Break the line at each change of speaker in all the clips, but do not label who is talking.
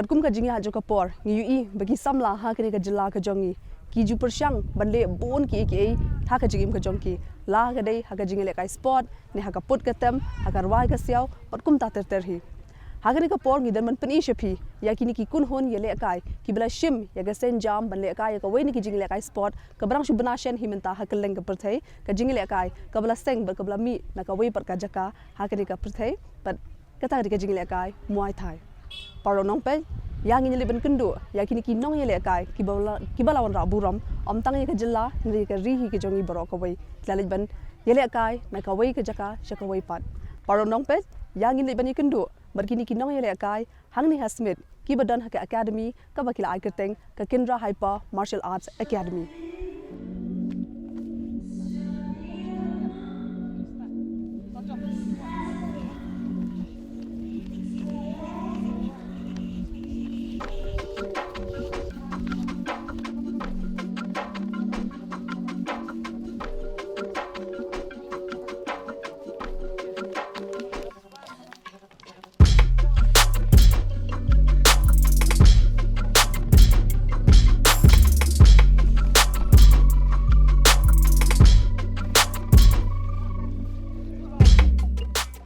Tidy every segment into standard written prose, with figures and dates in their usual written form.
kum ka jingi hajo ka por ngi ui bagi samla ha kini ka jilla ka jongi ki ju persyang banle bon ki ha ka jingim ka jongki la ka dei ha ka jingi le kai sport ni ha ka put ka tem ha ka rwai ka siaw pat kum ta ter hi ha ka ni ka por ngi dan man pen i shepi ya kini ki kun hon ye le kai ki bla shim ya ga sen jam banle kai ya ka wei ni ki jingi le kai sport ka brang shu bana shen himenta ha ka leng ka perthai ka jingi le kai ka bla seng ba ka bla mi na ka wei par ka jaka ha ka ni ka perthai pat ka ta ka jingi le kai muay thai paro nong pe yang ini liban kendu ya kini ki nong yele kai ki bala wan ra buram om tang ye ka jilla ni ka ri hi ki jongi baro ka wei tlalit ban yele kai na ka wei ka jaka shaka wei pat paro nong pe yang ini liban kendu bar kini ki nong yele kai hang ni ha Smit ki badan ha ka academy ka bakila ai kerteng ka Kendra Hyper Martial Arts Academy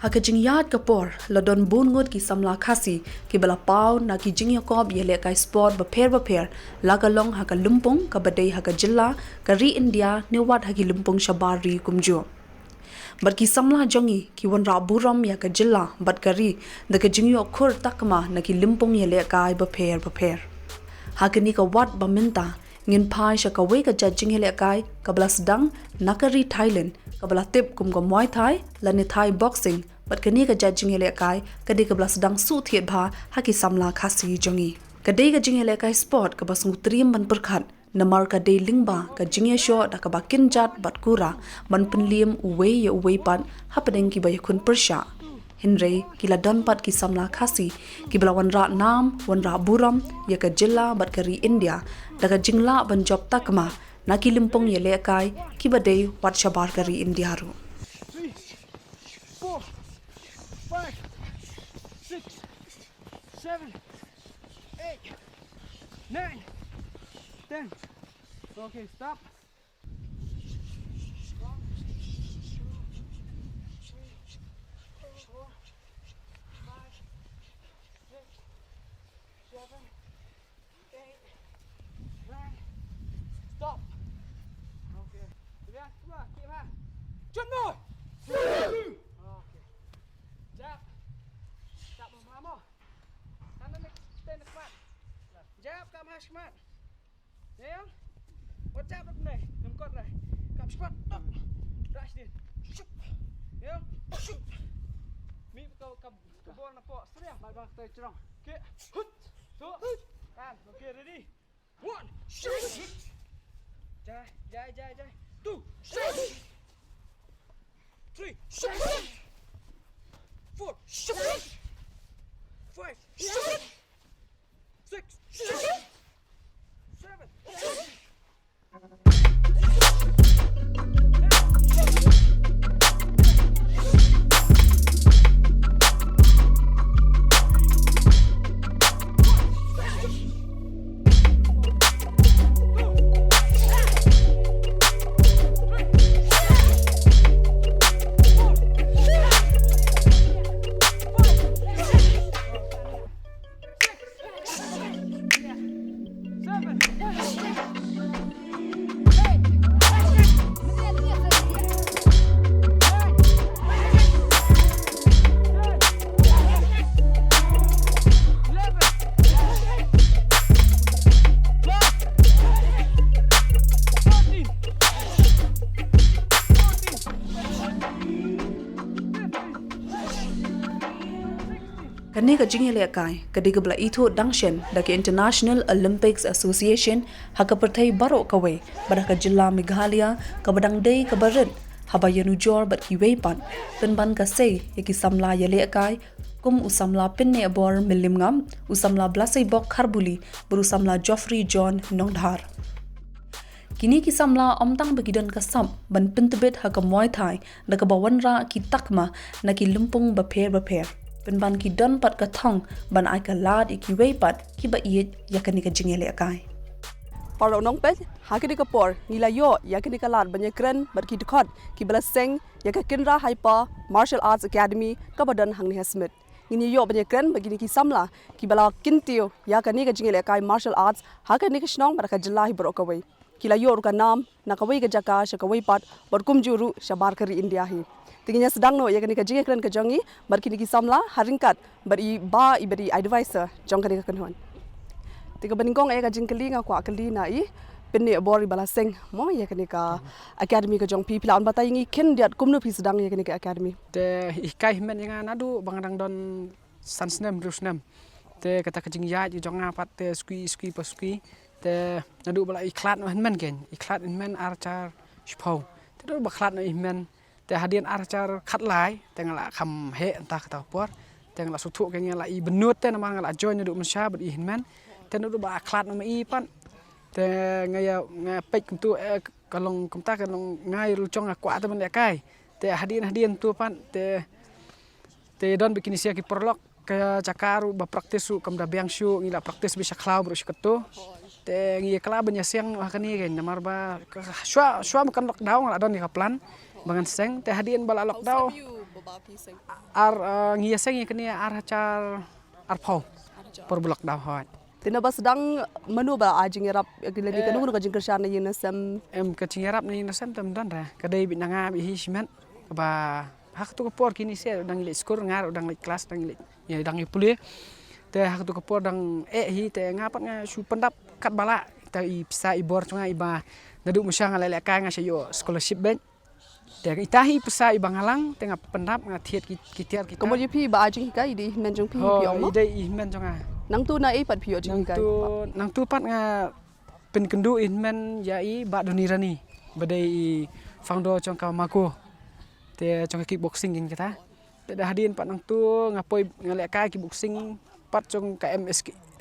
haka jingyat kapor ladon bun ngot ki samla khasi ki bala pau na ki jingya kob yele kai sport ba pher laga long haka lumpong ka badai haka jilla ka ri India newat haki lumpong shabari kumjo bar ki samla jongi ki wan ra buram ya ka jilla bat kari da ka jingyo khur takma na ki lumpong yele kai ba pher haka ni ka wat ba minta ngin phai sha ka wei ka judging hele kai ka bla sedang nakari Thailand ka bla tip kum ko muay thai lani thai boxing but kani ka judging hele kai ka de ka bla sedang su thiet bha haki samla khasi jongi ka de ka jing hele kai sport ka basung triam ban perkhat namar ka de lingba ka jingya sho da ka ba kinjat bat kura man penliam uwei pan hapadeng ki bay khun persha hinre kila don pat ki samla khasi ki bla wan ra nam wan ra buram ya ka jilla bat kari India da ka jingla ban job takma na ki limpong yele kai ki badei wat shabar kari India ro
7, 8, 9, 10. Okay, stop. chuẩn rồi. Ok. Jab. Chạm vào má mò. Hắn nó tên là các bạn. Jab cầm hai các bạn. Thấy không? Một jab đất này, đừng con này. Cầm các bạn. Rush đi. Thấy không? Mỹ câu cầm ball là bỏ. Sắp nha. Bài tay trong. Kia. Hút. Xuống. Ăn. Ok, ready. 1. Shoot. Jai. 2. Shoot. 3. Shoot. 4. Shoot. 5. Shoot. 6. Shoot. 7. Shoot.
Kani ka jingile kai kadi ka bla itho dangshen da ke International Olympics Association haka perthai baro kawe baraka jilla Meghalaya ka badang dei ka barit haba yanu jor bat ki weipan penban ka sei yaki samla yale kai kum usamla pinne bor milim ngam usamla blasei bok kharbuli buru samla Geoffrey John Nongdhar kini ki samla omtang bagidan ka sam ban pintebet haka muay thai da ka bawanra ki takma na ki lumpung ba pher เป็นบันki don pat ka thong ban ai ka lad ki wei pat ki ba i yakani ka jingele kai
Para nong pe hakini ka por nila yo yakini ka lad banya kren bar ki dikhot ki bala seng ya ka Kendra Hyper Martial Arts Academy ka badan hangni Smit ini yo banya kren bagini ki samla ki bala kintio yakani ka jingele kai martial arts hakani ka snong bar ka jilla hi bro ka wei kila yo ka nam na ka wei ka jaka sha ka wei pat bar kum juru shabar kari India hi tinginya sedang no yakani ka jingele kren ka jongi bar kini ki samla haringkat bar i ba i bari advisor jong kani ka kanhon tiga beningkong ka jingkeli nga kwa kali na i penne bori bala seng mo ya kani ka academy ka jong pi pilan batai ngi ken diat kumnu pi sedang ya kani ka academy
te ikai men nga nadu bangdang don sansnem rusnem te kata kajing ya ju jong apat te skui paskui te nadu bala iklat no men ken iklat men archar Shaphang te do baklat no men te hadian archar khat lai te ngala kham he anta kata por te ngala suthu ke ngala i benut te namang ngala join nadu mensha bad i men te nadu ba klat no i pan te ngaya pek tu kalong kumta kalong ngai ru chong akwa te men kai te hadian tu pan te don bikin sia ki perlok ke cakaru ba praktis su kam da biang shu ngila praktis bisa klau bro siketu te ngi kala banya siang hakani ke namar ba shwa makan lockdown ngala don ni kaplan bangan seng te hadian bala lockdown ngi seng kini hacar phau por lockdown hot
tina ba sedang menu ba ajing rap gilani kanu ka jing kersana yin sam
em ka cingarap ni nasam tam don ra kadai binanga bi hismen ba hak tu por kini se dang le skor ngar dang le kelas dang le ya dang le pulih te hak tu por dang hi te ngapat nga su pendap kat bala te i pisa i bor chunga i ba nadu musang le ka nga sayo scholarship ben te itahi pisa i bangalang te nga pendap nga thiet ki tiar ki
komo pi ba ajing ka di men jong pi
om dei i men chunga
nang tu na e pat pio jing ka
nang tu pat nga pen kendu in men ya i ba donirani badai founder chong ka mako te chong kickboxing ging kita te dah hadian pat nang tu ngapoi ngalek ka kickboxing pat chong ka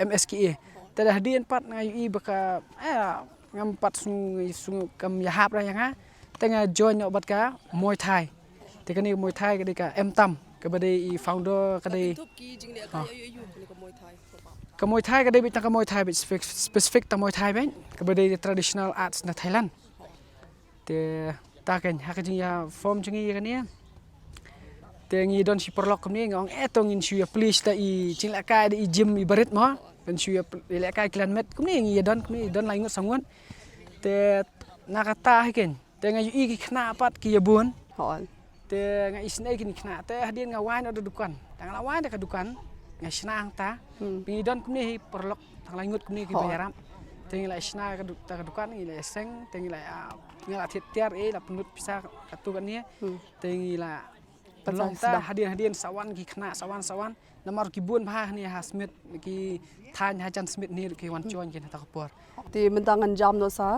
MSKE te dah hadian pat ngai i baka ngam pat sung kam yahap ra yang ha te nga join obat ka Muay Thai te kani Muay Thai ka ka tam ka badai founder ka dai ka Muay Thai ka dai bitang ka Muay Thai specific ta Muay Thai ben ka badai traditional arts na Thailand te ta ken hakajing ya form jingi kan ya te ngi don si perlok ni ngong etong in shu ya please ta i jing la ka i gym i barit mo ben shu ya la ka klan met kum ni ngi don lai ngot sangon te nakata ken te ngai i ki khna pat ki ya bun
hon
te ngai isnai ki khna te hadin ngawai no dukan tang lawai ka dukan ngai snang ta pi don kum ni perlok tang lai ngot kum ni ki bayaram te ngi la isna ka dukan ngi la seng te ngi la ngala tiar la penut bisa katu kan ni te ngi la pelong ta hadian sawan ki khna sawan namar ki bun bha ni ha Smit ki than ha chan Smit ni ki wan chon ki ta por
ti mentangan jam no sa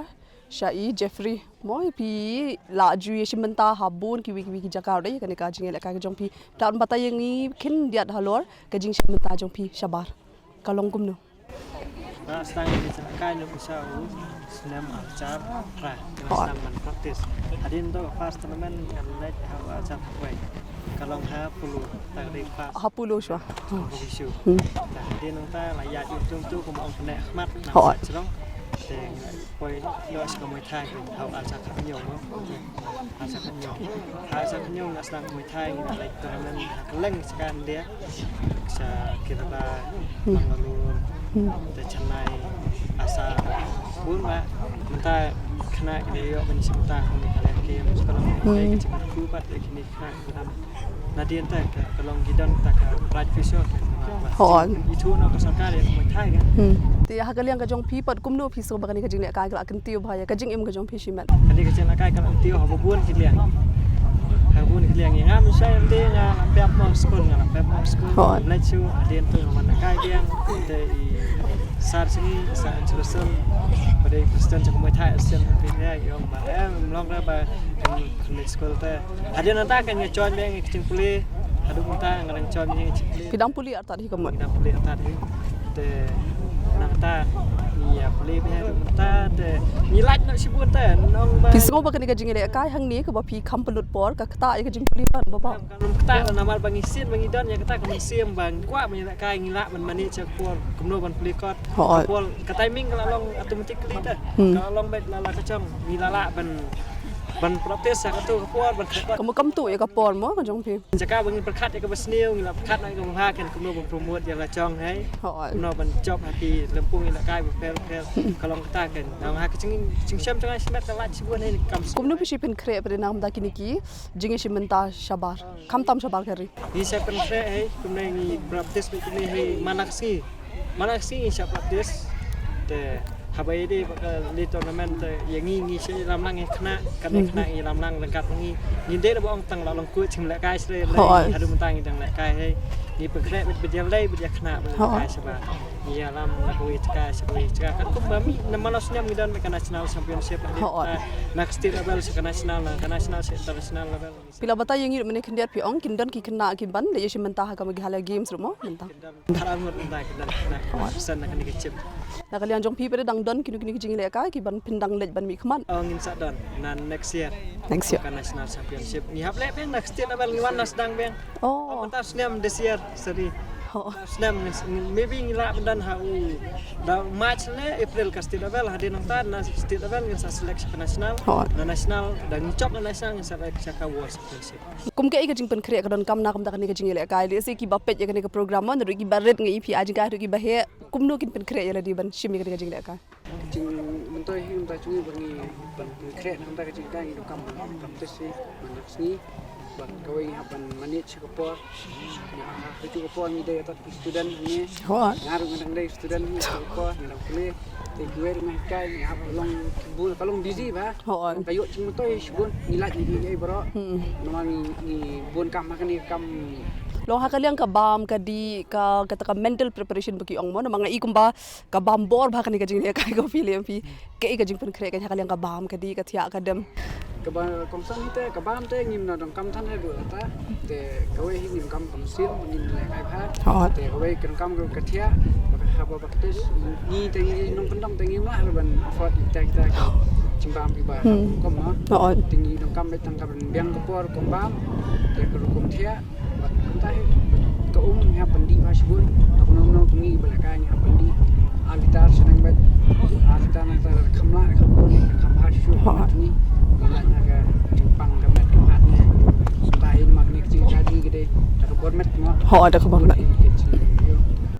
Shai Jeffrey moi pi la ju ye menta habun ki wiki jakar dai kan ka jing le ka jong pi taun batay ngi kin diat halor ka jing menta jong pi shabar kalong kum no
Nah, setangnya di kai no bisa senam acar pra senam man praktis hadin to fast tournament kan let how acar way kalau ha pulu tak di fast
ha pulu shwa
isu hadin ta la ya ju tung tu kum ong nek mat na chong te poi lo ska Muay Thai how acar kan yo no acar kan yo na sang Muay Thai like tournament leng sekan dia sa kita ba mangalu te chanai asa bun ma menta khna ke yo ban simta ko ni kale ke sekarang ke cik ku pat ke ni khna nadien ta ke kalong gidan ta ka right fisher
hon
itu no ka sarkar ya Muay Thai kan
ti ha kaliang ka jong pi pat kum no pi so bakani ka jing le ka kan tiu bhaya ka jing im ka jong pi shiman
kani ka chen kai ka tiu ha bun ki liang ha bun ki liang yang am sai am de nga pep mo school nga pep mo school let you adien tu man kai liang te sar sini sa Jerusalem pada Kristen cak Muay Thai Asian pinnya yo ba long ra ba kan school te ada nanta kan ngejoin beng kecing puli adu muta ngarang join ni
pidang puli arta di kamot
pidang puli arta di te nang ta ni boleh biar ta de ni laj nak sebut ta nong ba
Pisgo ba kani ka jing le kai hang ni ka ba pi kam pelut por ka kata ka jing puli ban ba ba
kalau kita nama bangi sin bangi don ya kita kami sim bang kuat banyak kai ngila man mani cek por kumno ban pelikot por ka timing kalau long automatically ta kalau long baik lala kacang ni lala ban protes sa katu por ban pelikot
kamu kam tu ya ka por mo ka jong pi
jaka bangi perkat ya ka besniu ngila perkat nak ka mahakan kumno ban promote ya la chong hai kumno ban job hati lempung ngila kai pel kalau kita kan nang ha kacing sem tengah Smit laj sebut ni kam
kumno pi shipin kre pada nam da kini ki jing shimenta shabar kam tam shabar kari
ni saya pen kre hai kumno ni protes ni hai manaksi siap protes te habai di di tournament yang ni saya lamlang yang kena yang lamlang lengkap ni dia dah tang long kuat cim lek kai sere hadu mentang yang lek kai hai ni pekret berjalan lay berjalan kena kai sebab ni alam nak wei cakap kan kembali nama nasional midan mereka national championship nak state level ke nasional international level
pila bata yang ngir mene kendiat pi ong kindan ki kena ki ban le yeshi mentah ka magi hala games rumo mentah
haramut mentah kendan san nak ni kecip
nak kalian jong pi pada dang don kini jing le ka ki ban pindang lej ban mi khaman
ngin sa don nan next year ke national championship ni hap le bang nak state level ni wan nasdang bang mentah snem this year seri Snam maybe ngila bendan hau da March le April ka state level hadi nang ta na state level ngin sa seleksi ke nasional na nasional dan ngicop na nasional ngin sa ka world championship
kum ke ka jing pen kre ka don kam na kam ta ka ni ka jing le ka le se ki ba pet ya ka ni ka program na ru ki ba red ngi pi ajing ka ru ki ba he kum no kin pen kre ya la di ban shimi ka jing le ka
jing mentoi hi ta chui bangi ban kre nang ta ka jing ka ngi kam te si manak ni ban kawai hapan manage ko por itu ko por ni de ta student ni ngaru ngang de student ni ko por ni la kle te guer meh kai ni hap long bul kalong busy ba kayo cing mentoi sibun nilat ni ai bro nomang ni bun kam makan ni kam
lo ha kaliang ka bam ka di ka kata ka mental preparation bagi ong mo na mga ikumba ka bam bor ba ka ni ka jing le kai ko film pi ke ka jing pen kre ka kaliang ka bam ka di ka thia ka dem
ka ba komsan te ka bam te ngim na dong kam than he du ta te ka we hi ngim kam sil ngim le kai pha te ka we kan kam ka thia ba ha ba tes ni te ngi nong pendong te ngim la ban afford te ta cimbam pi ba kom ma tingi dong kam be tang ka biang ka por kom bam te ka kom thia tahi ka ya pendi masbun tak nono tungi balakai ya pendi alitar senang bet alitar nang tar khamla khabun khamha shu ni ilana ka Jepang ka met hatne tahin magnik ci jadi gede tak bormet mo
ada ka bang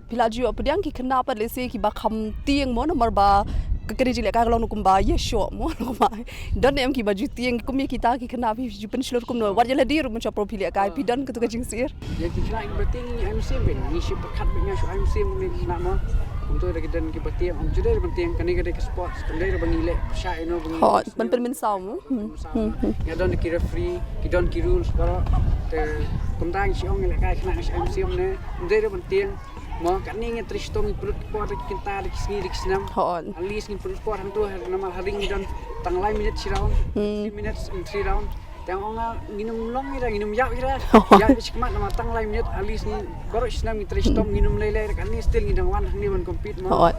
pila ju apa diang ki kena apa le se ki ba kham tieng mo nomor ba kekeri jile ka kalau nukum ba ye show mo no ma don em ki baju tieng kum ye kita ki kena bi ju pen slur kum no war jela dir mun cha profile ka pi don ketu ka jing sir
ye ki kena beting MC ben ni shi pekat ben ya MC ni na mo untuk lagi dan ki betiang om jude betiang kani gede ke sports kandai bangi le sha eno bangi
ban pen min saw mo
ya don ki referee ki don ki rules karo te kumtang si ong le ka kena MC ne ndai betiang mo kani nge tristong perut por kita di sini di senam alis ni perut por hantu nama haring dan tang lai minit si round 3 minutes in 3 round yang onga nginum long ira nginum yak ira ya sikmat nama tang lai minit alis ni baru senam ni tristong nginum lele kani still ngidang wan ni ban compete mo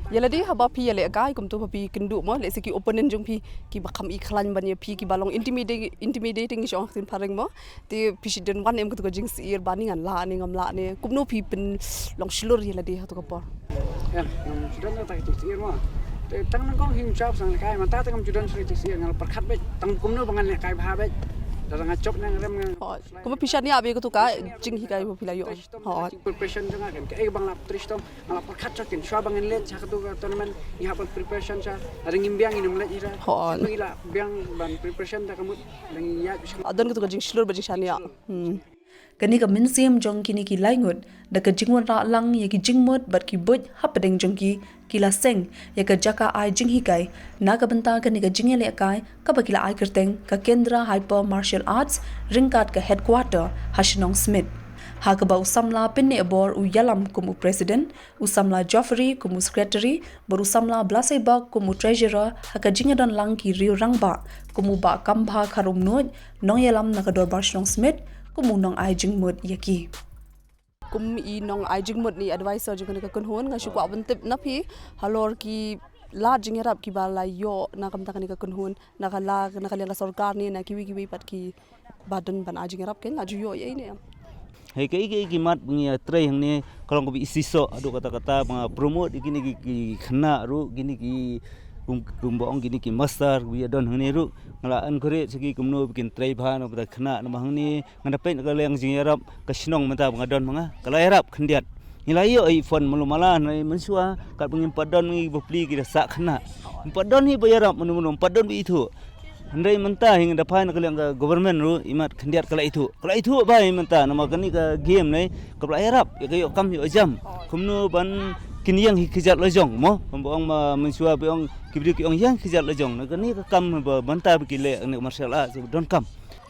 yala di haba pi yale kai kum tu pi kendu mo le siki opponent jong pi ki bakam i khlan ban ye pi ki balong intimidating shong tin pareng mo ti president wan em ko jing sir bani ngan la ni ngam la ni kum no pi pen long slur yala di hatu ko por
ya sudah na tak ti sir mo te tang nang kong him job sang kai man ta ta kam judan sri ti sir ngal perkhat be tang kum no bangan le kai bha be darang acop nang rem
kum pisha ni abi ko tu ka jing hi kai bo pilayo
preparation jang kan ke bang lap tristom ala perkhat chakin shwa bangan le cha tu tournament ni ha preparation cha ring imbiang inum le ira ngila biang ban preparation ta kamut nang ya
adon ko tu jing slur ba jing shania
kani ka minsiam jong kini ki laingut da ka jingwan ra lang ye ki jingmot bat ki boj hapadeng jong ki kila seng ye ka jaka ai jing hi kai na ka banta kani ka jingele kai ka bakila ai kerteng ka Kendra Hyper Martial Arts ringkat ka headquarter Hashnong Smit ha ka ba usamla pinne bor u yalam kumu president usamla Joffrey kumu secretary baru samla blasai bak kumu treasurer ha ka jingadan lang ki riu rangba kumu ba kambha kharum noj nong yalam na ka dor Hashnong Smit kumunong ai jingmut yaki
kum I nong ai jingmut ni advisor jing ka kun hon nga shukwa bentip na phi halor ki la jing rap ki bala yo na kam takani ka kun hon na kala sarkar ni na kiwi pat ki badan ban ajing rap ken la ju yo ye ne
Hei ke mat punya tray yang ni kalau kau isiso adu kata-kata promote gini ki kena ru gini ki kumbaong gini ki master biya don hang ni ru ngala encourage segi kumno bikin tray bahan apa kena nama hang ni ngada pen kalau yang jing Arab kesinong mata pengadon manga kalau Arab kendiat nilai yo iPhone malumala nai mensua kat pengin padon ni beli kita sak kena padon ni bayar menu padon bi itu Andai mentah hingga dapat nak lihat government ru imat kendiat kalau itu baik mentah nama kini ke game ni kalau Arab ya kayu kam yo jam kumno ban kini yang hikijat lejong mo pembuang mensua beong kibri kiong yang hikijat lejong nak kini ke kam mentah begile ni martial art don kam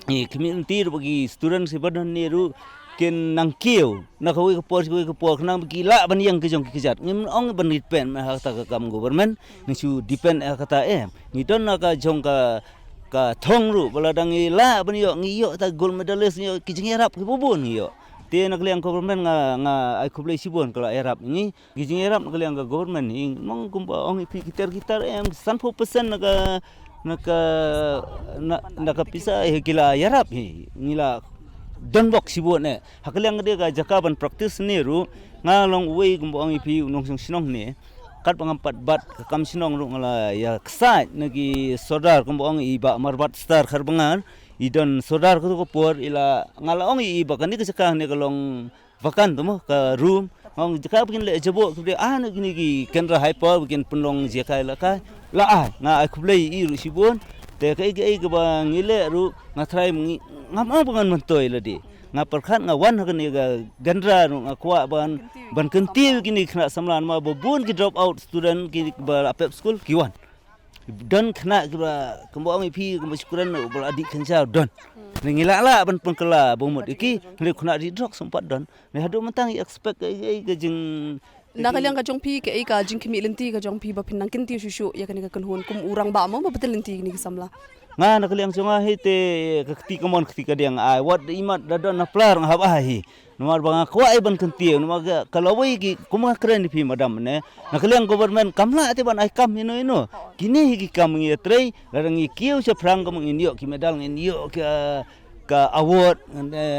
ni community bagi student si badan ni ru ken nangkiu nak kau ke por kenang gila ban yang kejong kejat ngim ong ban depend mah kata kam government ni su depend kata ni don nak jong ka thong ru baladang ila ban yo ngiyo ta gold medalist yo kijing Arab ke bobon yo te nak liang government nga ai kublai sibon kalau Arab ni kijing Arab nak liang government ni mong kumpa ong gitar 100% nak pisa kila Arab nila don box sibon ne hakliang dia ka jakaban practice ni ru ngalong wei kumpa ong ipi unong sinong ni kat pengampat bat kam sinong ru ngala ya ksat nagi sodar kumbong iba marbat star kharbangar idon sodar ko por ila ngala ong iba kan ni kesakang ni kalong vakan tu mo ka room ong jaka bikin le jabo tu dia gini gi Kendra hyper bikin penlong jaka la ka la nga ai kublai I ru sibon te kai ke ba ngile ru ngatrai ngam bangan mentoi la di ngaperkhat ngawan hakan ni Kendra nga kwa ban kentiu gini kena samlan ma bobun ki drop out student ki ba apep school kiwan don kena kembang ipi kemsyukuran bal adik kenjau don ngila la ban pengkela bomot iki ni kena di drop sempat don ni hadu mentang expect ke jeng
nakaliang ka jong pi ke ka jing kimi lenti ka jong pi ba pinang kinti susu ya kan ka kunhun kum urang ba mo betul lenti ni samla
nga nakaliang sunga hite kekti kamon ketika diang ai wat imat dadon na plar ngahab ai nomor bang kwa iban kentiu nomor kalau wei ki kuma keren di pi madam ne nakaliang government kamla ate ban ai kam ino kini ki kam ngi trei larangi kiu Shaphang kam ngi yo ki medal ngi yo ka award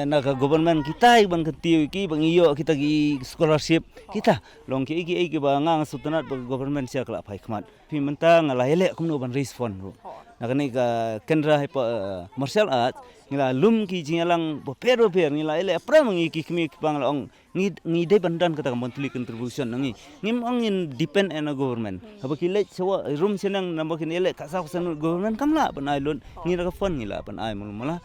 na ka government kita ban kentiu ki bang iyo kita gi scholarship kita long ki ba ngang sutanat government sia kala phai khmat pi mentang la hele kumno ban respond ru nakani ka Kendra hyper martial art ngila lum ki jingalang per ngila ele pra mangi ki kmi pang ong ngi de bandan kata monthly contribution ngi ngim ong in depend on government haba ki le sewa room senang nambakin ele ka sa government kamla ban ai lon ngi ka fund ngila ban ai mala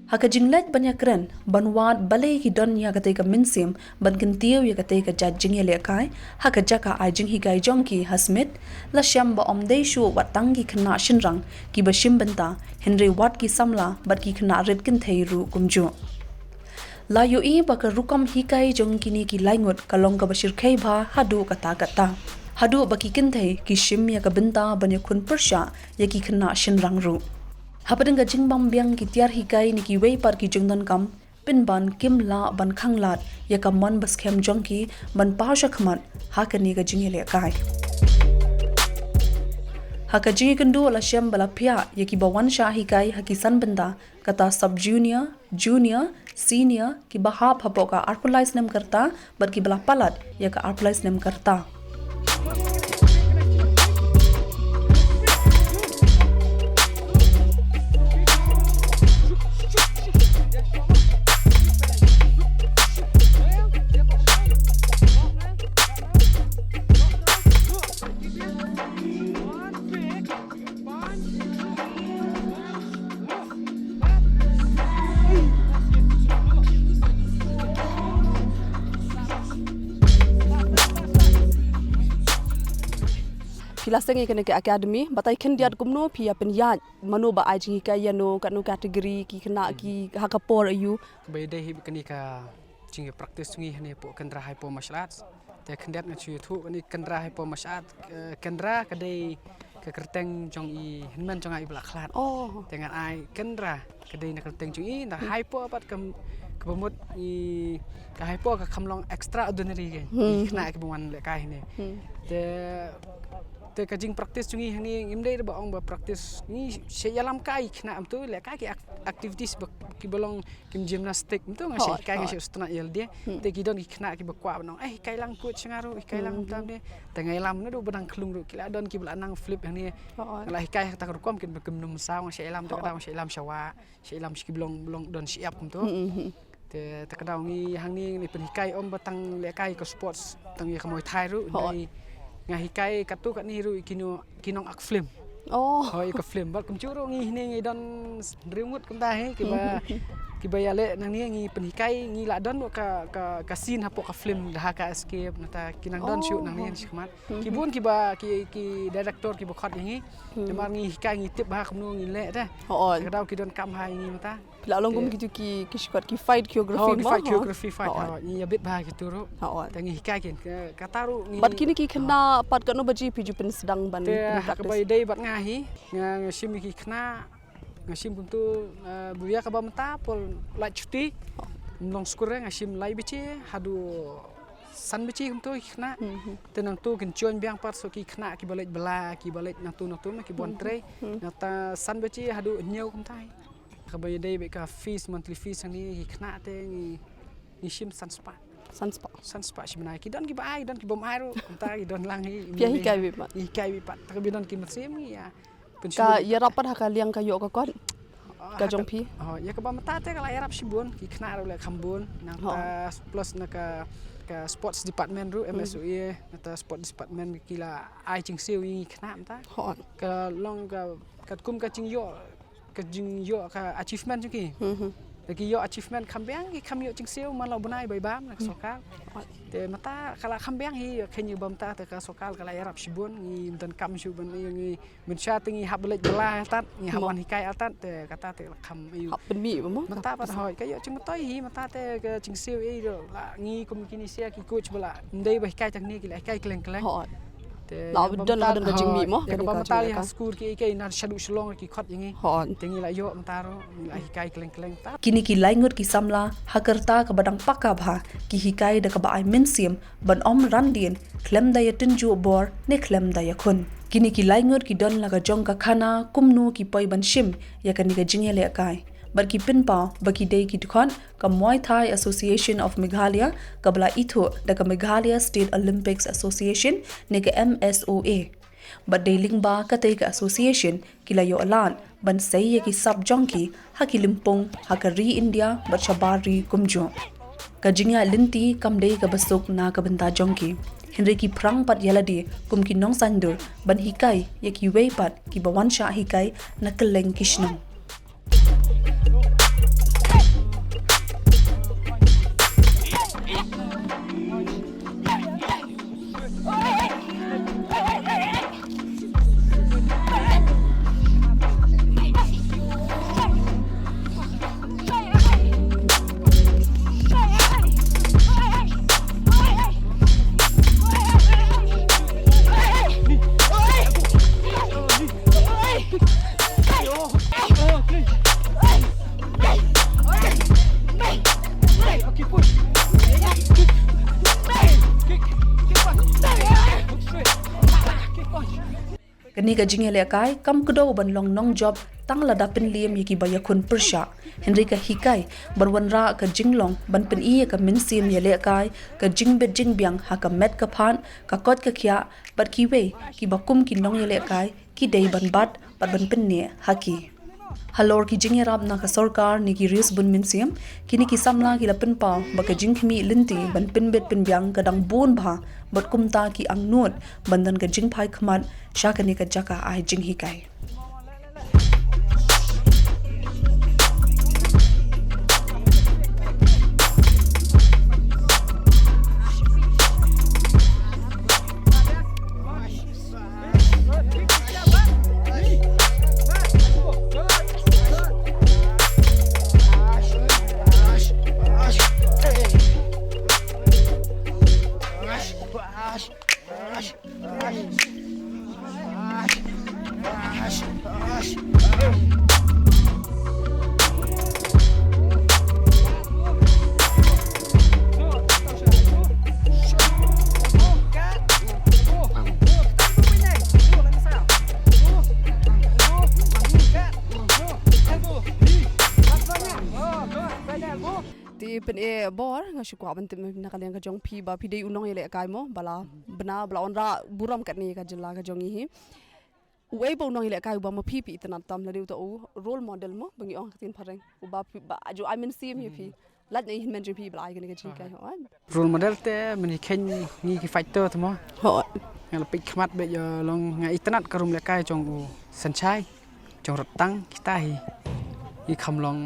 Haka jinglet banyak keren banwat balai ki don ya kate ka minsim ban kentiu ya kate ka jajing ya lekai haka jaka ai jing higai jongki Smit la syam ba omdei shu watangi kena shinrang ki ba shimbenta Henry wat ki samla bat ki kena red kin theiru kumju la yu I ba ka rukam hikai jongki ni ki laingut kalong ka bashir khai bha hadu kata hadu ba ki kin thei ki shim ya ka benta ban ya khun persha ya ki kena shinrang ru hapadeng gajing bam biang ki tiar hikai ni ki wei par ki jungdan kam pin ban kim la ban khanglat ya kam man bas khem jongki ban pa shakmat hakani gajing le kai haka jingi kendu la syam bala pia ya ki bawan sha hikai hakisan benda kata sub junior senior ki bahap hapoka arpulais nem karta bar ki bala palat ya ka arpulais nem karta
kila sengi kene ke academy batai kendiat kumno pia penyat mano ba ai jingi kaya no kanu kategori ki kena ki hakapor ayu
bây đây hi cái này cả chính cái practice ngi này bộ Kendra hypo martial artsแต่ Kendra นะชื่อทุกนี่ Kendra hypo martial arts Kendra ก็ได้cái kerteng trong i men trong ai belak klat dengan ai Kendra ก็ได้นักkerteng trong i nah hypo apa kebomot i ka hypo ka kamlong extraordinary ke kena ke buan le kai ni te ka jing practice chung i hani imdei ba ong ba practice ni se yalam kai kena am tu le kai ki activities ki bolong kim gymnastic tu nga se kai nga se stna yel dia te ki don ki kena ki ba kwa nong kai lang kut sengaru kai lang tam dia te ngai lam nu benang klung ru ki la don ki bla nang flip yang ni la kai ta ka kom kin ba kem num saw nga se lam ta ka se lam shawa se lam ki bolong don siap tu te kadang ni hang ni pen hikai om batang le kai ko sports tang ye khamoi thai ru dai nga hikai katu kat ni ru kinong ak film hoi ko film bat kum churu ngi ni don rimut kum ta he ki ba ya le nang ni ngi pen hikai ngi la don ka scene hapo ka film dah ka escape nata kinang don shoot nang ni khmat ki bun ki director ki bokhat ngi demar ngi hikai ngi tip ba kum nu ngi le ta kadau ki don kam hai ngi mata
la long gum gitu ki squad ki fight choreography
ma fight choreography fight ni ya bit bah gitu ru tangi hikai kin kataru ni
bat kini ki kena pat kanu baji piju pen sedang ban
hak bai dei bat ngahi sim ki kena ngasim kum tu buya ka ba mata pol la cuti long skure ngasim lai bici hadu san bici kum tu kena tenang tu kin chuan biang pat so ki kena ki balik bela ki balik natu ma ki bon tre nata san bici hadu nyau kum tai kabai day beka fees monthly fees ni kena te ni sim sunspa simna ki don ki bai don ki bom ai ru ta ki don lang hi
pia hikai wi pat ta bi don ki matsim ni ya ka ya rapat ha ka liang ka yo ka kon ka jong pi
ya ka ba mata te ka la yarap sibun ki kena ru le khambun nang ta plus na ka sports department ru MSOE na sports department ki la ai ching siu yi kena mta ka long ka kum ka ching yo ka jing yo ka achievement ki lagi yo achievement kambiang ki kam yo ching siu man lo bunai bai bam nak sokal te mata kala kambiang hi khenyu bam ta te ka sokal kala yarap sibun ni dan kam shu ban ni men sha tingi hablet bela tat ni hawan hikai atat te kata te kam yu
ben mi mo
mata pat hoi ka yo ching matoi hi mata te ka ching siu e la ngi kum kini sia ki coach bela ndei bai kai chang ni ki lai kai kleng
law don ka jing mi mo
ka ba mata li school ki na shadu shlong ki khot yangi tingi la yo mata ro la hikai kleng ta
kini ki laingot ki samla hakarta ka badang pakka bha ki hikai da ka ba ai minsiam ban om randien klem da ya tinju bor ne klem da ya khun kini ki laingot ki don la ka jong ka khana kumnu ki poi ban shim ya ka ni ka jingle kai barki pinpa baki day ki dukan ka Muay Thai Association of Meghalaya ka bala itho da ka Meghalaya State Olympics Association ne ka MSOA but day lingba ka te ka association kila yo alan ban sai ki sub jonki hakilimpong hakari India bat chabari kumjo ka jingya linti kam day ka basuk na ka banda jonki Henry ki prang pat yaladi kum ki nong sandur ban hikai ya ki wei pat ki bawan sha hikai na keleng kishnong kani ka jingele kai kam kudo ban long nong job tang la da pin liam yiki ba yakun persha Henry ka hikai barwan ra ka jinglong ban pin i ka min sim yele kai ka jingbet jingbyang ha ka met ka phan ka kot ka khya bat ki we ki bakum ki nong yele kai ki dei ban bat ban pin ne haki halor ki jingerap na ka sarkar ni ki ris bun min sim kini ki samla ki lapin pa ba ka jingkhmi linti ban pin bet pin byang ka dang bon bha bat kumta ki angnut bandan ka jingphai khmat shakani ka jaka ai jing hikai
pen bor ngashi kwa ban tim na kalian ka jong pi ba pi dei unong yele kai mo bala bena bala onra buram kat ni ka jela ka jong hi wei bo nong yele kai ba mo pi tanam tam la to role model mo bangi ong tin phareng ba pi ba jo I mean sim hi pi lat nei hin men pi bla ka ni ka chi kai ho
role model te meni ken ni ki fighter tmo
ho
ngala pik khmat be yo long ngai tanat karum le kai jong u sanchai jong rat tang kita hi kham long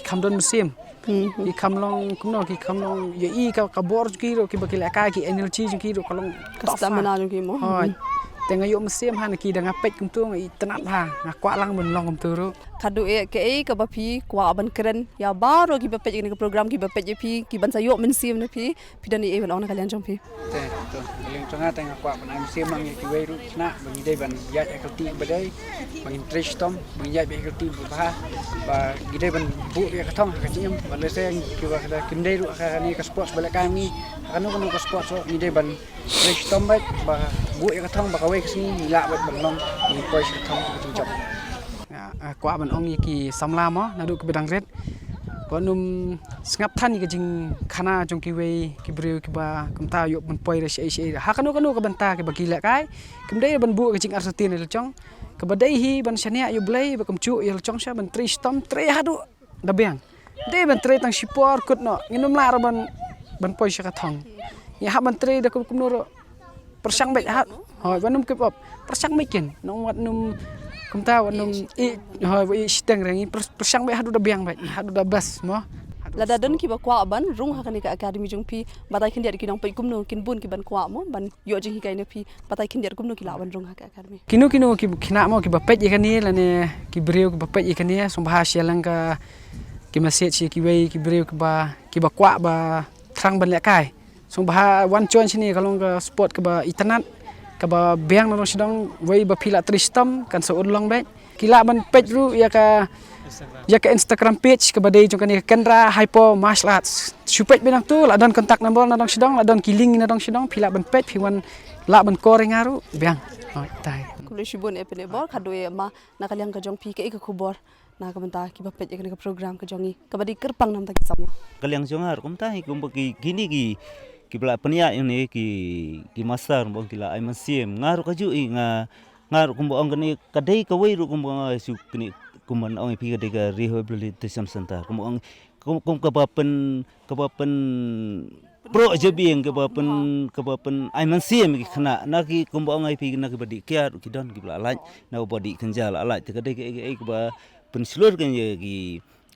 kham don musim ki kham long kumno ki kham long ye I ka bor ki ro ki bakile ka ki energy ki ro kalong
stamina jo ki mo
hoi tenga yo musim han ki danga pek kum tu ngai tanat ha ngakwa lang mun long kum tu ro
kadu ke ka ba pi kwa ban kren ya baro ki ba pe ni ka program ki ba pe pi ki ban sa yo men sim ne pi dan e ban on kalian jong pi
te to yang tengah tengah kwa ban musim lang ki we ru na bagi dei ban ya ka ti ba dei bagi trish tom bagi ya be ka ti ba ba gi dei ban bu ya ka thong ka chim ban le se ki ba ka kin dei ru ka ni ka sports bala ka mi ka no ka sports so gi dei ban trish tom ba bu ya ka thong ba ka we ka si la ba ban long ni poi ka thong ka chim chop kwa ban ong ki samla mo na du ke bedang red ko num ngap than ki jing khana jong ki we ki breu ki ba kum ta yo ban poi re sei ha kanu ka ban ta ki ba ki la kai kum dei ban bu ka jing argentina le chong ka ba dei hi ban shania yo blai ba kum chu yo chong sha ban tri stom tre ha du da beng dei ban tre tang sipor kut no nginum la ban poi sha ka thong ya ha ban tre da kum no persang bet ha hoi ban num ke op persang mikin no wat num kum ta wat num I hoi steng rengi persang bet ha du da beng bet ha du da bas mo
lada dan ki ba kwa ban rung ha ka ni ka academy jong pi batai kin dia ki nong pai kum no kin bun ki ban kwa mo ban yo jing hi kai ne pi batai kin dia kum no ki la ban rung ha ka academy
kinu ki khina mo ki ba pet ye kani la ne ki breu ki ba pet ye kani song ba sia lang ka ki message ki we ki breu ki ba kwa ba thrang ban le kai song ba one join sini kalong ka sport ka ba itanat ka ba beng no sidong we ba phila tristam kan so long bet kila ban pet ru ya ka Instagram page ke badai jong kani Kendra hypo martial arts supet benang tu la dan kontak nombor na dong sidong la dan kiling na dong sidong phila ban pet phiwan la ban kore ngaru beng tai
kule shibun e pene bor khado e ma na kaliang ka jong pi ke ka khubor na ka banta ki ba pet e ka program ka jongi ka badi kerpang nam ta ki samna
kaliang jongar kum ta kum ki gini ki bla pania ini ki masar bong kila ai masiem ngaru kaju ngaru kum bong kani kadai ka wei ru kum bong su kini kuman ong pi ka rehabilitation center kum ka bapen pro jebing ka bapen ai masiem ki khana na ki kum bong ai pi na ki badi kiar ki don ki bla lai na badi kanjal alai te kadai ka ba pensilur kan ye ki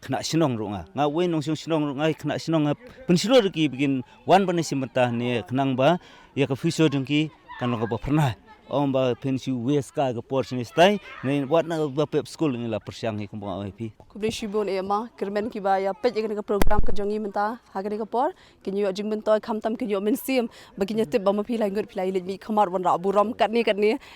khna sinong ru nga we nong sinong ru ngai khna sinong pensilur ki bikin wan ban simta ne khnang ba ya ka fuso dong ki kan lo ba pernah om ba pensiu wes ka portion stai ne wat na ba pep school ni la persiang hi kumba ai pi
kuble shibun e ma kermen ki ba ya pet ka program ka jongi menta ha ka por kin yo jing ben toy kham tam kin yo men sim ba kin tip ba ma phi lai ngot phi lai le mi khamar wan ra buram kat ni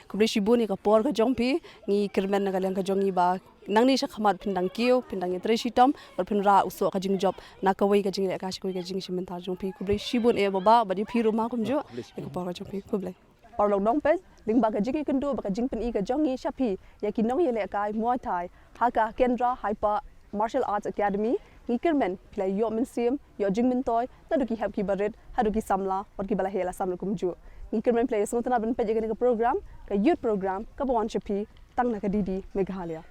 kuble shibun e ka por ka jong pi ngi kermen na ka lang ka jongi ba nang ni sha khamat phindang kiu phindang tre shitom par phinra uso ka jing job na ka wei ka jing le ka shi ka jing shimen ta jong pi kuble shibun e ba di phi ru ma kum jo e ka por ka jong pi kuble par long dong pe ling ba ka jing ken du ba ka jing pen I ka jongi shapi ya ki nong yele kai muay thai ha ka Kendra hyper martial arts academy ngi kermen play yo men sim yo jing men toy na du ki hab ki baret ha du ki samla or ki bala hela samla kum ju ngi kermen play so tana ban pe ka program ka youth program ka bon shapi tang na ka didi meghalaya